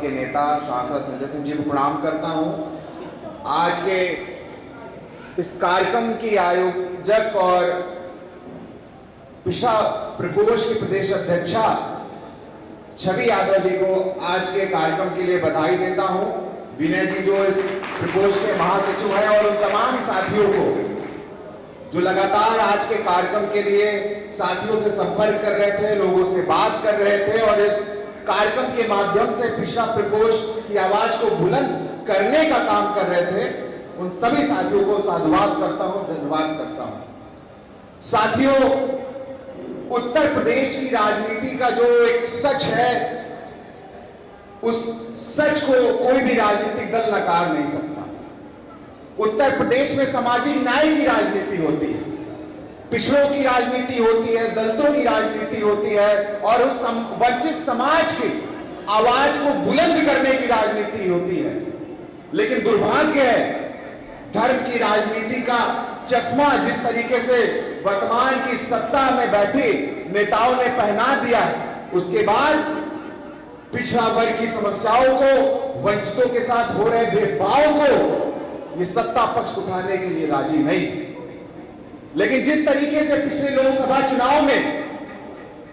के नेता सांसद संजय सिंह जी को प्रणाम करता हूं। आज के इस कार्यक्रम की आयोजक और पिछड़ा प्रकोष्ठ की प्रदेश अध्यक्षा छवि यादव जी को आज के कार्यक्रम के लिए बधाई देता हूं। विनय जी जो इस प्रकोष्ठ के महासचिव हैं और उन तमाम साथियों को जो लगातार आज के कार्यक्रम के लिए साथियों से संपर्क कर रहे थे, लोगों से बात कर रहे थे और इस कार्यक्रम के माध्यम से पिछड़ा प्रकोष्ठ की आवाज को बुलंद करने का काम कर रहे थे, उन सभी साथियों को साधुवाद करता हूं, धन्यवाद करता हूं। साथियों, उत्तर प्रदेश की राजनीति का जो एक सच है, उस सच को कोई भी राजनीतिक दल नकार नहीं सकता। उत्तर प्रदेश में सामाजिक न्याय की राजनीति होती है, पिछड़ों की राजनीति होती है, दलितों की राजनीति होती है और उस वंचित समाज की आवाज को बुलंद करने की राजनीति होती है। लेकिन दुर्भाग्य है, धर्म की राजनीति का चश्मा जिस तरीके से वर्तमान की सत्ता में बैठे नेताओं ने पहना दिया है, उसके बाद पिछड़ा वर्ग की समस्याओं को, वंचितों के साथ हो रहे भेदभाव को ये सत्ता पक्ष उठाने के लिए राजी नहीं। लेकिन जिस तरीके से पिछले लोकसभा चुनाव में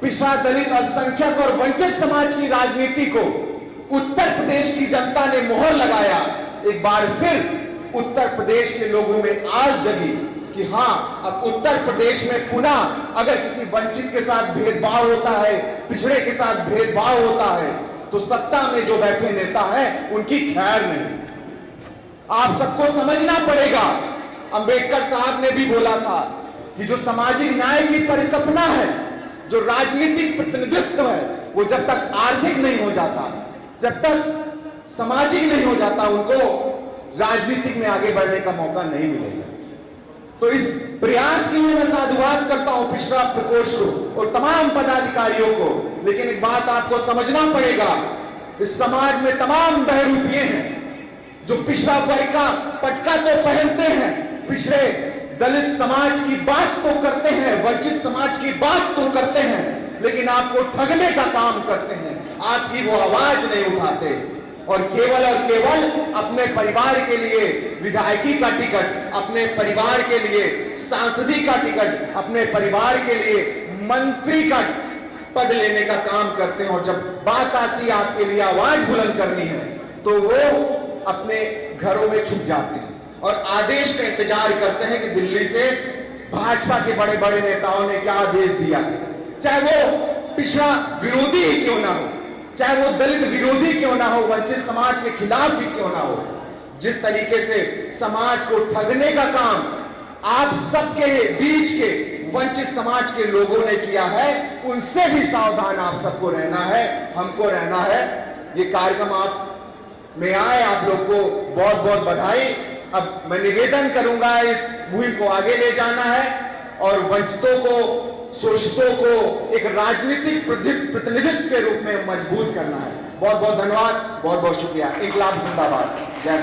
पिछड़ा, दलित, अल्पसंख्यक और वंचित समाज की राजनीति को उत्तर प्रदेश की जनता ने मोहर लगाया, एक बार फिर उत्तर प्रदेश के लोगों में आस जगी कि हां, अब उत्तर प्रदेश में पुनः अगर किसी वंचित के साथ भेदभाव होता है, पिछड़े के साथ भेदभाव होता है, तो सत्ता में जो बैठे नेता हैं उनकी खैर नहीं। आप सबको समझना पड़ेगा, अंबेडकर साहब ने भी बोला था कि जो सामाजिक न्याय की परिकल्पना है, जो राजनीतिक प्रतिनिधित्व है, वो जब तक आर्थिक नहीं हो जाता, जब तक सामाजिक नहीं हो जाता, उनको राजनीतिक में आगे बढ़ने का मौका नहीं मिलेगा। तो इस प्रयास के लिए मैं साधुवाद करता हूं पिछड़ा प्रकोष्ठ को और तमाम पदाधिकारियों को। लेकिन एक बात आपको समझना पड़ेगा, इस समाज में तमाम बहरूपिये हैं जो पिछड़ा वर्ग का पटका तो पहनते हैं, पिछड़े दलित समाज की बात तो करते हैं, वंचित समाज की बात तो करते हैं, लेकिन आपको ठगने का काम करते हैं, आपकी वो आवाज नहीं उठाते और केवल अपने परिवार के लिए विधायकी का टिकट, अपने परिवार के लिए सांसदी का टिकट, अपने परिवार के लिए मंत्री का पद लेने का काम करते हैं। और जब बात आती है आपके लिए आवाज बुलंद करनी है, तो वो अपने घरों में छुप जाते हैं और आदेश का इंतजार करते हैं कि दिल्ली से भाजपा के बड़े बड़े नेताओं ने क्या आदेश दिया है, चाहे वो पिछड़ा विरोधी ही क्यों ना हो, चाहे वो दलित विरोधी क्यों ना हो, वंचित समाज के खिलाफ ही क्यों ना हो। जिस तरीके से समाज को ठगने का काम आप सबके बीच के वंचित समाज के लोगों ने किया है, उनसे भी सावधान आप सबको रहना है, हमको रहना है। ये कार्यक्रम आप में आए, आप लोग को बहुत बहुत बधाई। अब मैं निवेदन करूंगा, इस मुहिम को आगे ले जाना है और वंचितों को, शोषितों को एक राजनीतिक प्रतिनिधित्व के रूप में मजबूत करना है। बहुत बहुत धन्यवाद, बहुत बहुत शुक्रिया। इंकलाब जिंदाबाद। जय